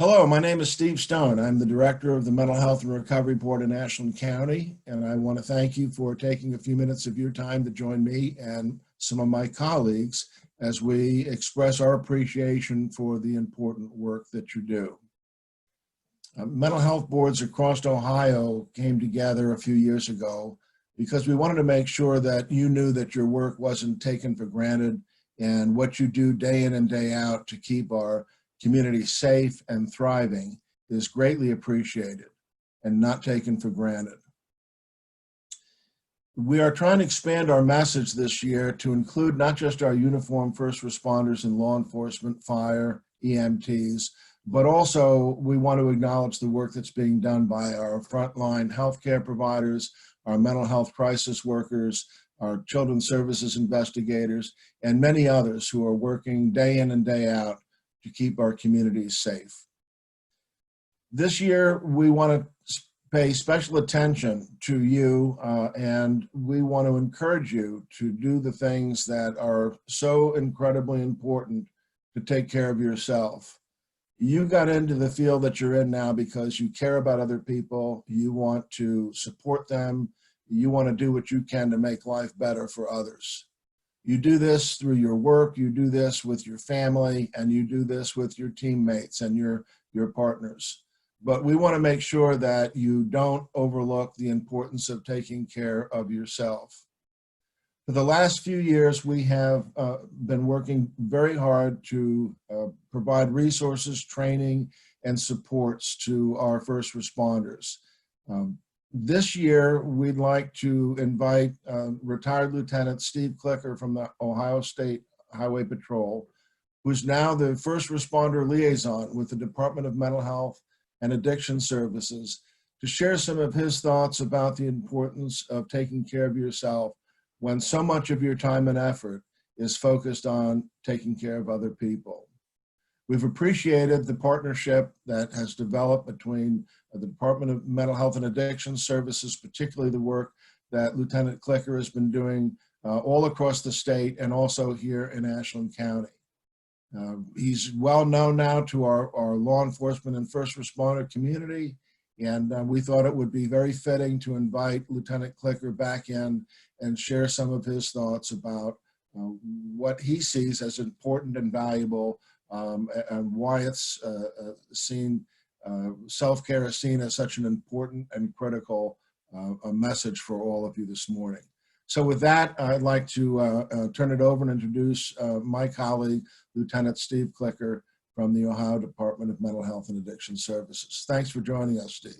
Hello, my name is Steve Stone. I'm the director of the Mental Health and Recovery Board in Ashland County, and I want to thank you for taking a few minutes of your time to join me and some of my colleagues as we express our appreciation for the important work that you do. Mental health boards across Ohio came together a few years ago because we wanted to make sure that you knew that your work wasn't taken for granted and what you do day in and day out to keep our community safe and thriving is greatly appreciated and not taken for granted. We are trying to expand our message this year to include not just our uniformed first responders and law enforcement, fire, EMTs, but also we want to acknowledge the work that's being done by our frontline healthcare providers, our mental health crisis workers, our children's services investigators, and many others who are working day in and day out to keep our communities safe. This year, we want to pay special attention to you and we want to encourage you to do the things that are so incredibly important to take care of yourself. You got into the field that you're in now because you care about other people, you want to support them, you want to do what you can to make life better for others. You do this through your work, you do this with your family, and you do this with your teammates and your partners. But we want to make sure that you don't overlook the importance of taking care of yourself. For the last few years, we have been working very hard to provide resources, training, and supports to our first responders. This year, we'd like to invite retired Lieutenant Steve Clicker from the Ohio State Highway Patrol, who's now the first responder liaison with the Department of Mental Health and Addiction Services, to share some of his thoughts about the importance of taking care of yourself when so much of your time and effort is focused on taking care of other people. We've appreciated the partnership that has developed between the Department of Mental Health and Addiction Services, particularly the work that Lieutenant Clicker has been doing all across the state and also here in Ashland County. He's well known now to our law enforcement and first responder community, and we thought it would be very fitting to invite Lieutenant Clicker back in and share some of his thoughts about what he sees as important and valuable and why it's self-care is seen as such an important and critical a message for all of you this morning. So with that, I'd like to turn it over and introduce my colleague, Lieutenant Steve Clicker from the Ohio Department of Mental Health and Addiction Services. Thanks for joining us, Steve.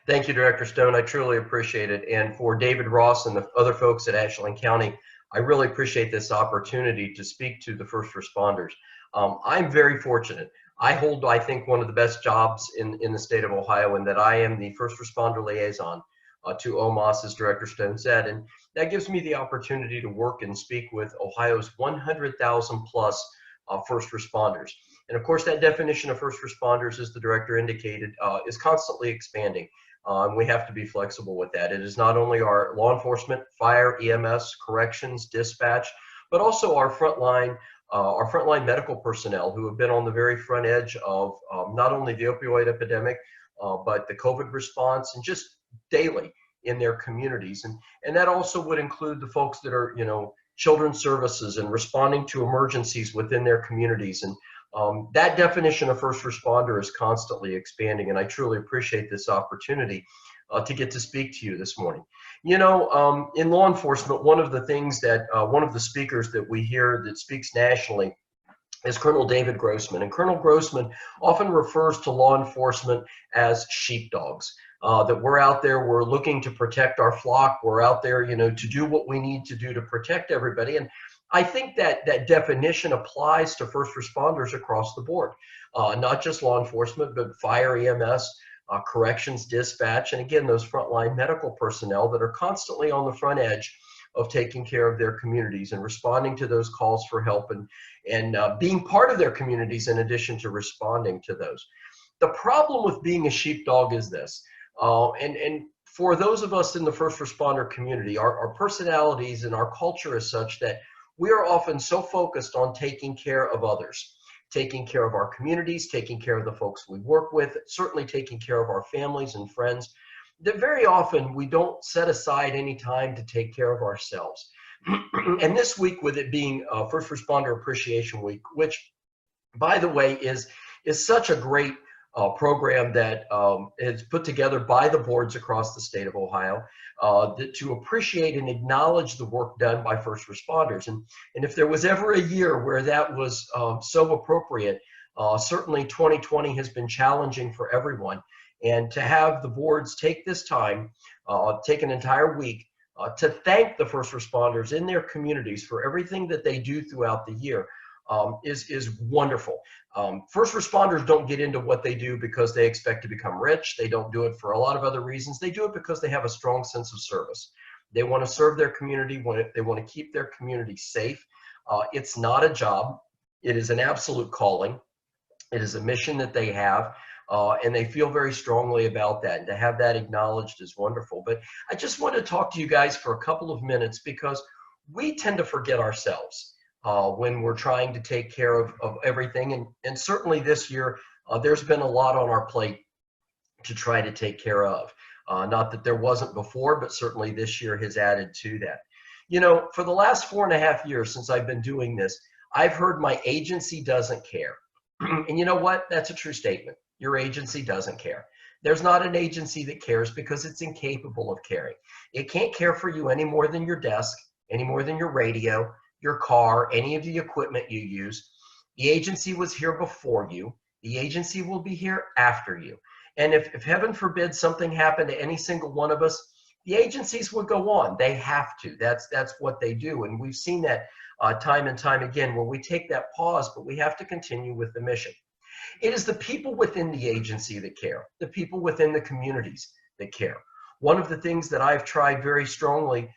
Thank you, Director Stone. I truly appreciate it. And for David Ross and the other folks at Ashland County, I really appreciate this opportunity to speak to the first responders. I'm very fortunate. I hold, I think, one of the best jobs in the state of Ohio, in that I am the first responder liaison to OMAS, as Director Stone said. And that gives me the opportunity to work and speak with Ohio's 100,000 plus first responders. And of course, that definition of first responders, as the director indicated, is constantly expanding. We have to be flexible with that. It is not only our law enforcement, fire, EMS, corrections, dispatch, but also our frontline medical personnel who have been on the very front edge of not only the opioid epidemic, but the COVID response, and just daily in their communities. And that also would include the folks that are, children's services and responding to emergencies within their communities. And that definition of first responder is constantly expanding, and I truly appreciate this opportunity to get to speak to you this morning. In law enforcement, one of the things that one of the speakers that we hear that speaks nationally is Colonel David Grossman. And Colonel Grossman often refers to law enforcement as sheepdogs. That we're out there, we're looking to protect our flock, we're out there, to do what we need to do to protect everybody. And I think that that definition applies to first responders across the board, not just law enforcement, but fire, EMS, corrections, dispatch, and again, those frontline medical personnel that are constantly on the front edge of taking care of their communities and responding to those calls for help and being part of their communities in addition to responding to those. The problem with being a sheepdog is this, and for those of us in the first responder community, our personalities and our culture is such that we are often so focused on taking care of others taking care of our communities, taking care of the folks we work with, certainly taking care of our families and friends, that very often we don't set aside any time to take care of ourselves. And this week, with it being First Responder Appreciation Week, which, by the way, is such a great program that is put together by the boards across the state of Ohio to appreciate and acknowledge the work done by first responders. And if there was ever a year where that was so appropriate, certainly 2020 has been challenging for everyone. And to have the boards take this time, take an entire week to thank the first responders in their communities for everything that they do throughout the year is wonderful. First responders don't get into what they do because they expect to become rich. They don't do it for a lot of other reasons. They do it because they have a strong sense of service. They want to serve their community. They want to keep their community safe. It's not a job. It is an absolute calling. It is a mission that they have. And they feel very strongly about that, and to have that acknowledged is wonderful. But I just want to talk to you guys for a couple of minutes, because we tend to forget ourselves when we're trying to take care of everything. And certainly this year, there's been a lot on our plate to try to take care of. Not that there wasn't before, but certainly this year has added to that. You know, for the last 4.5 years since I've been doing this, I've heard my agency doesn't care. And you know what? That's a true statement. Your agency doesn't care. There's not an agency that cares because it's incapable of caring. It can't care for you any more than your desk, any more than your radio, your car, any of the equipment you use. The agency was here before you. The agency will be here after you. And if heaven forbid something happened to any single one of us, the agencies would go on. They have to. That's what they do. And we've seen that time and time again, where we take that pause, but we have to continue with the mission. It is the people within the agency that care, the people within the communities that care. One of the things that I've tried very strongly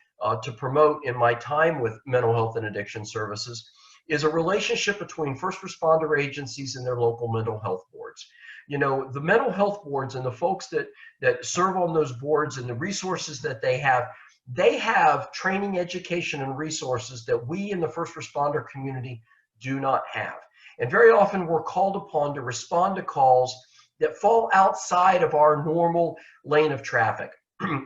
to promote in my time with mental health and addiction services is a relationship between first responder agencies and their local mental health boards. You know, the mental health boards and the folks that serve on those boards and the resources that they have training, education, and resources that we in the first responder community do not have. And very often we're called upon to respond to calls that fall outside of our normal lane of traffic.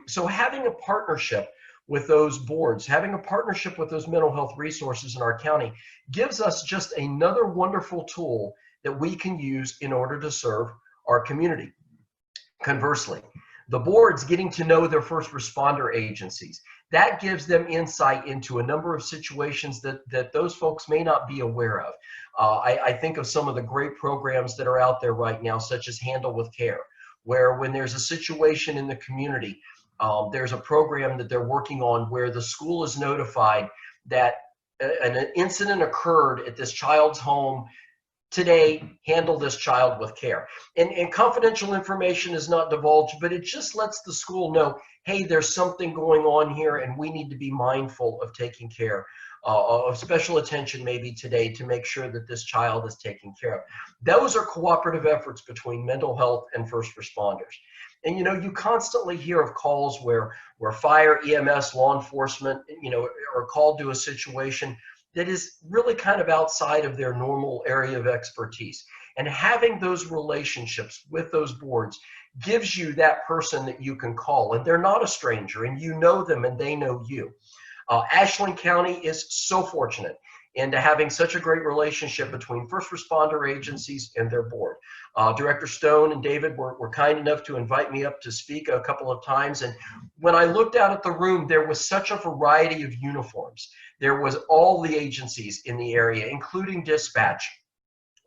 So having a partnership with those boards, having a partnership with those mental health resources in our county gives us just another wonderful tool that we can use in order to serve our community. Conversely, the boards getting to know their first responder agencies, that gives them insight into a number of situations that those folks may not be aware of. I think of some of the great programs that are out there right now, such as Handle with Care, where when there's a situation in the community, there's a program that they're working on where the school is notified that an incident occurred at this child's home today. Handle this child with care. And confidential information is not divulged, but it just lets the school know, hey, there's something going on here and we need to be mindful of taking care of special attention maybe today to make sure that this child is taken care of. Those are cooperative efforts between mental health and first responders. And, you know, you constantly hear of calls where fire, EMS, law enforcement, you know, are called to a situation that is really kind of outside of their normal area of expertise. And having those relationships with those boards gives you that person that you can call, and they're not a stranger, and you know them and they know you. Ashland County is so fortunate into having such a great relationship between first responder agencies and their board. Director Stone and David were kind enough to invite me up to speak a couple of times. And when I looked out at the room, there was such a variety of uniforms. There was all the agencies in the area, including dispatch,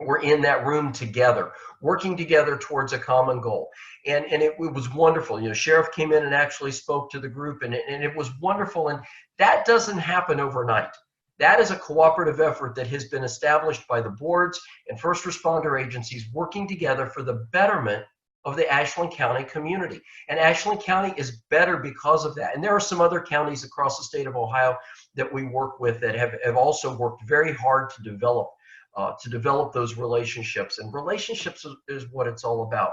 were in that room together, working together towards a common goal. And it was wonderful. You know, Sheriff came in and actually spoke to the group, and it was wonderful. And that doesn't happen overnight. That is a cooperative effort that has been established by the boards and first responder agencies working together for the betterment of the Ashland County community. And Ashland County is better because of that. And there are some other counties across the state of Ohio that we work with that have also worked very hard to develop those relationships. And relationships is what it's all about.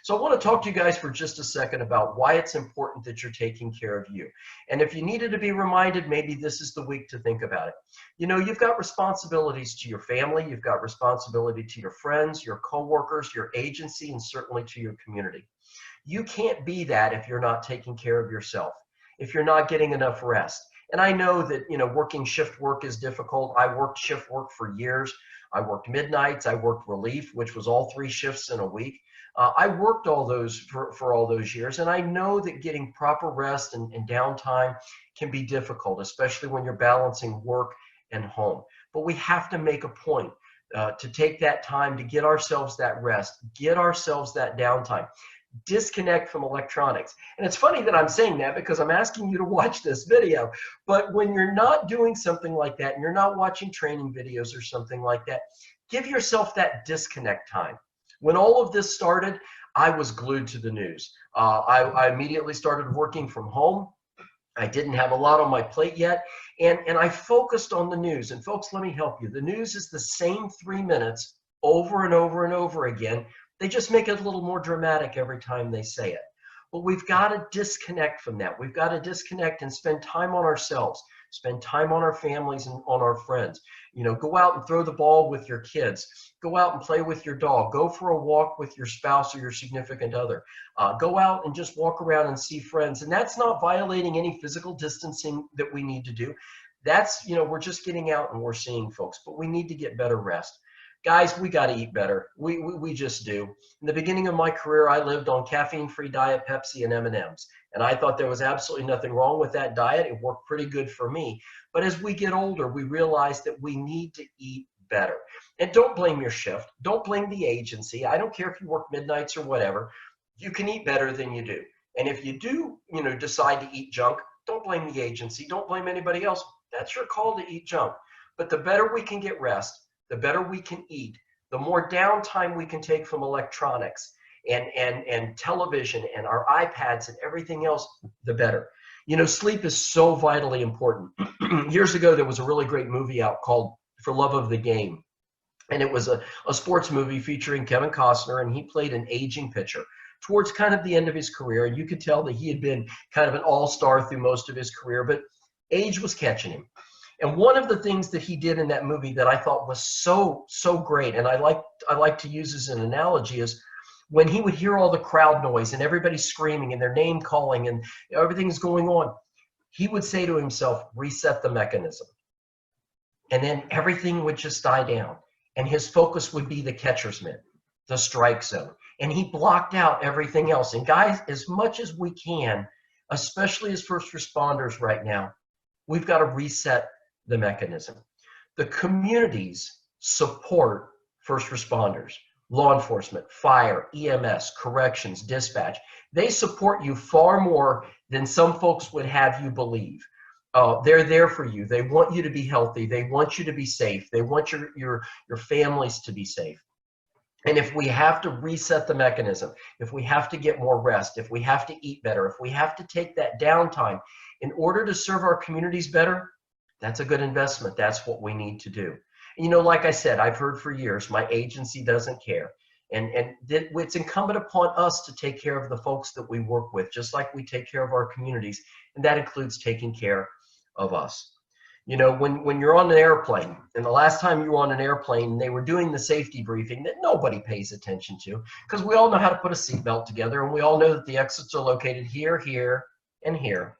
So I want to talk to you guys for just a second about why it's important that you're taking care of you. And if you needed to be reminded, maybe this is the week to think about it. You know, you've got responsibilities to your family, you've got responsibility to your friends, your coworkers, your agency, and certainly to your community. You can't be that if you're not taking care of yourself, if you're not getting enough rest. And I know that, you know, working shift work is difficult. I worked shift work for years. I worked midnights. I worked relief, which was all 3 shifts in a week. I worked all those for all those years. And I know that getting proper rest and downtime can be difficult, especially when you're balancing work and home. But we have to make a point to take that time to get ourselves that rest, get ourselves that downtime. Disconnect from electronics. And it's funny that I'm saying that because I'm asking you to watch this video. But when you're not doing something like that and you're not watching training videos or something like that, give yourself that disconnect time. When all of this started, I was glued to the news. I immediately started working from home. I didn't have a lot on my plate yet, and I focused on the news. And folks, let me help you. The news is the same 3 minutes over and over and over again. They just make it a little more dramatic every time they say it. But we've got to disconnect from that. We've got to disconnect and spend time on ourselves, spend time on our families and on our friends. You know, go out and throw the ball with your kids. Go out and play with your dog. Go for a walk with your spouse or your significant other. Go out and just walk around and see friends. And that's not violating any physical distancing that we need to do. That's, you know, we're just getting out and we're seeing folks, but we need to get better rest. Guys, we got to eat better. We just do. In the beginning of my career, I lived on caffeine-free diet, Pepsi, and M&Ms. And I thought there was absolutely nothing wrong with that diet. It worked pretty good for me. But as we get older, we realize that we need to eat better. And don't blame your shift. Don't blame the agency. I don't care if you work midnights or whatever. You can eat better than you do. And if you do, you know, decide to eat junk, don't blame the agency. Don't blame anybody else. That's your call to eat junk. But the better we can get rest, the better we can eat, the more downtime we can take from electronics and television and our iPads and everything else, the better. You know, sleep is so vitally important. Years ago, there was a really great movie out called For Love of the Game. And it was a sports movie featuring Kevin Costner, and he played an aging pitcher towards kind of the end of his career. And you could tell that he had been kind of an all-star through most of his career, but age was catching him. And one of the things that he did in that movie that I thought was so great, and I like to use as an analogy, is when he would hear all the crowd noise and everybody screaming and their name calling and everything's going on, he would say to himself, reset the mechanism. And then everything would just die down. And his focus would be the catcher's mitt, the strike zone. And he blocked out everything else. And guys, as much as we can, especially as first responders right now, we've got to reset the mechanism. The communities support first responders, law enforcement, fire, EMS, corrections, dispatch. They support you far more than some folks would have you believe. They're there for you. They want you to be healthy. They want you to be safe. They want your families to be safe. And if we have to reset the mechanism, if we have to get more rest, if we have to eat better, if we have to take that downtime in order to serve our communities better, that's a good investment. That's what we need to do. And, you know, like I said, I've heard for years, my agency doesn't care. And it's incumbent upon us to take care of the folks that we work with, just like we take care of our communities. And that includes taking care of us. You know, when you're on an airplane, and the last time you were on an airplane, they were doing the safety briefing that nobody pays attention to, because we all know how to put a seatbelt together, and we all know that the exits are located here, here, and here.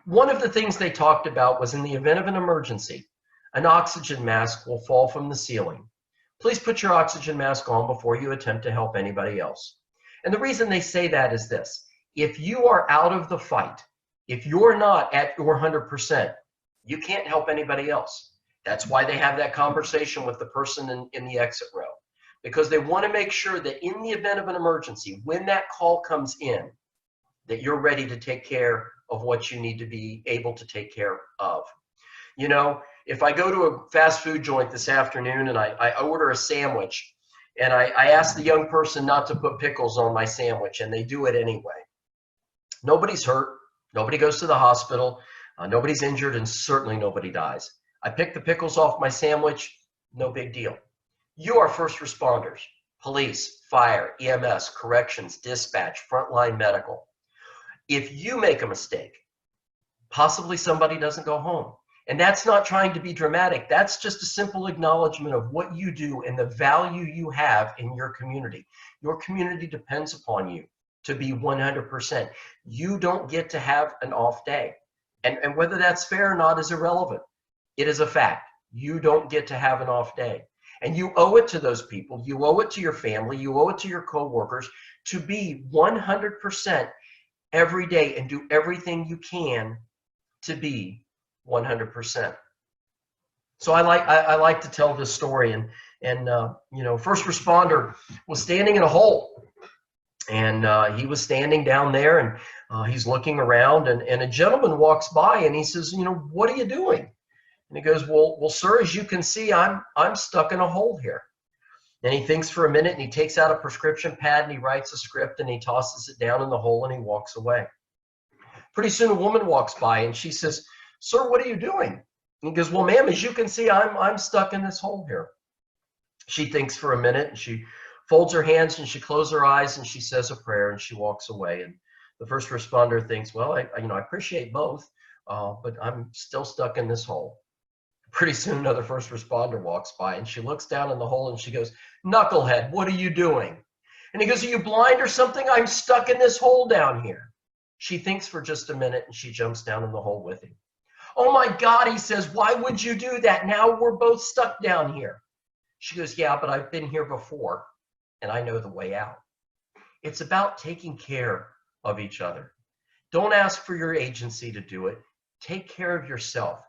One of the things they talked about was in the event of an emergency, an oxygen mask will fall from the ceiling. Please put your oxygen mask on before you attempt to help anybody else. And the reason they say that is this: if you are out of the fight, if you're not at your 100%, you can't help anybody else. That's why they have that conversation with the person in the exit row, because they want to make sure that in the event of an emergency, when that call comes in, that you're ready to take care of what you need to be able to take care of. You know, if I go to a fast food joint this afternoon and I order a sandwich, and I ask the young person not to put pickles on my sandwich, and they do it anyway. Nobody's hurt. Nobody goes to the hospital. Nobody's injured, and certainly nobody dies. I pick the pickles off my sandwich. No big deal. You are first responders, police, fire, EMS, corrections, dispatch, frontline medical. If you make a mistake, possibly somebody doesn't go home. And that's not trying to be dramatic. That's just a simple acknowledgement of what you do and the value you have in your community. Your community depends upon you to be 100%. You don't get to have an off day. And whether that's fair or not is irrelevant. It is a fact. You don't get to have an off day. And you owe it to those people. You owe it to your family. You owe it to your coworkers to be 100% every day and do everything you can to be 100%. So I like to tell this story, and you know, first responder was standing in a hole, and he was standing down there, and he's looking around, and a gentleman walks by, and he says, you know, what are you doing? And he goes, well, sir, as you can see, I'm stuck in a hole here. And he thinks for a minute, and he takes out a prescription pad, and he writes a script, and he tosses it down in the hole, and he walks away. Pretty soon, a woman walks by, and she says, sir, what are you doing? And he goes, well, ma'am, as you can see, I'm stuck in this hole here. She thinks for a minute, and she folds her hands, and she closes her eyes, and she says a prayer, and she walks away. And the first responder thinks, well, I appreciate both, but I'm still stuck in this hole. Pretty soon, another first responder walks by, and she looks down in the hole, and she goes, knucklehead, what are you doing? And he goes, are you blind or something? I'm stuck in this hole down here. She thinks for just a minute, and she jumps down in the hole with him. Oh my God, he says, why would you do that? Now we're both stuck down here. She goes, yeah, but I've been here before, and I know the way out. It's about taking care of each other. Don't ask for your agency to do it. Take care of yourself.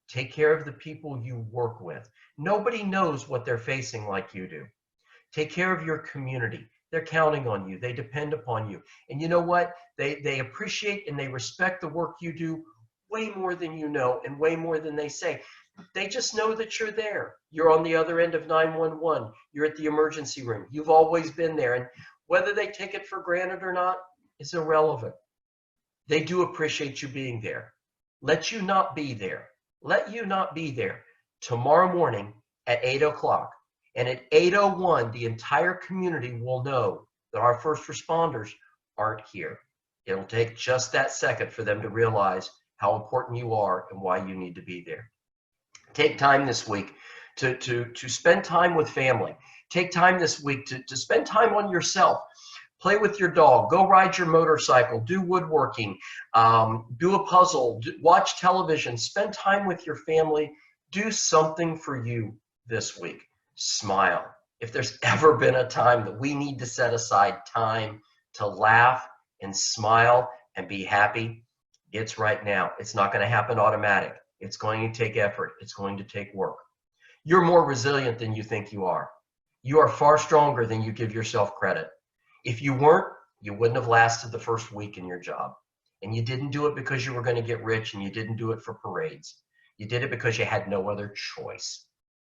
Take care of the people you work with. Nobody knows what they're facing like you do. Take care of your community. They're counting on you. They depend upon you. And you know what? They appreciate and they respect the work you do way more than you know and way more than they say. They just know that you're there. You're on the other end of 911. You're at the emergency room. You've always been there. And whether they take it for granted or not is irrelevant. They do appreciate you being there. Let you not be there. Let you not be there tomorrow morning at 8 o'clock. And at 8:01, the entire community will know that our first responders aren't here. It'll take just that second for them to realize how important you are and why you need to be there. Take time this week to spend time with family. Take time this week to spend time on yourself. Play with your dog. Go ride your motorcycle. Do woodworking. Do a puzzle. Watch television. Spend time with your family. Do something for you this week. Smile. If there's ever been a time that we need to set aside time to laugh and smile and be happy, it's right now. It's not going to happen automatic. It's going to take effort. It's going to take work. You're more resilient than you think you are. You are far stronger than you give yourself credit. If you weren't, you wouldn't have lasted the first week in your job. And you didn't do it because you were going to get rich, and you didn't do it for parades. You did it because you had no other choice.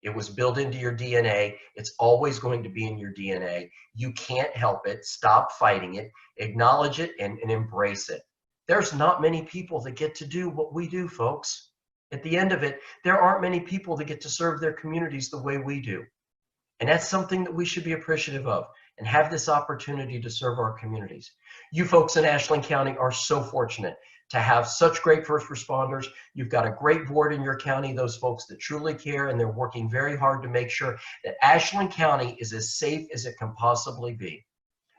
It was built into your DNA. It's always going to be in your DNA. You can't help it. Stop fighting it. Acknowledge it and embrace it. There's not many people that get to do what we do, folks. At the end of it, there aren't many people that get to serve their communities the way we do. And that's something that we should be appreciative of and have this opportunity to serve our communities. You folks in Ashland County are so fortunate to have such great first responders. You've got a great board in your county, those folks that truly care, and they're working very hard to make sure that Ashland County is as safe as it can possibly be.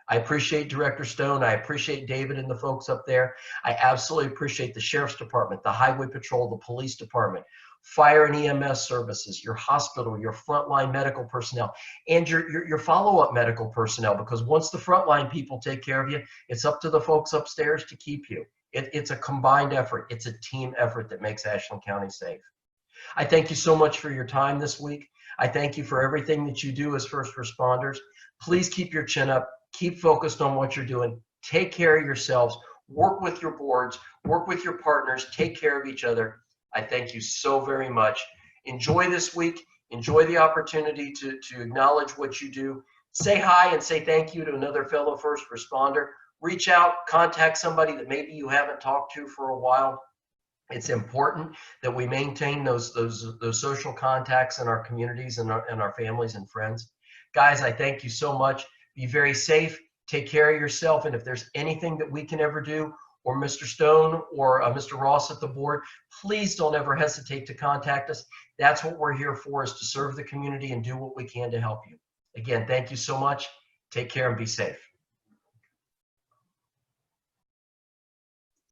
I appreciate Director Stone. I appreciate David and the folks up there. I absolutely appreciate the Sheriff's Department, the Highway Patrol, the Police Department, Fire and EMS services, your hospital, your frontline medical personnel, and your follow-up medical personnel, because once the frontline people take care of you, it's up to the folks upstairs to keep you. It's a combined effort. It's a team effort that makes Ashland County safe. I thank you so much for your time this week. I thank you for everything that you do as first responders. Please keep your chin up. Keep focused on what you're doing. Take care of yourselves. Work with your boards. Work with your partners. Take care of each other. I thank you so very much. Enjoy this week. Enjoy the opportunity to acknowledge what you do. Say hi and say thank you to another fellow first responder. Reach out, contact somebody that maybe you haven't talked to for a while. It's important that we maintain those social contacts in our communities and our families and friends. Guys, I thank you so much. Be very safe. Take care of yourself. And if there's anything that we can ever do, or Mr. Stone or Mr. Ross at the board, please don't ever hesitate to contact us. That's what we're here for, is to serve the community and do what we can to help you. Again, thank you so much. Take care and be safe.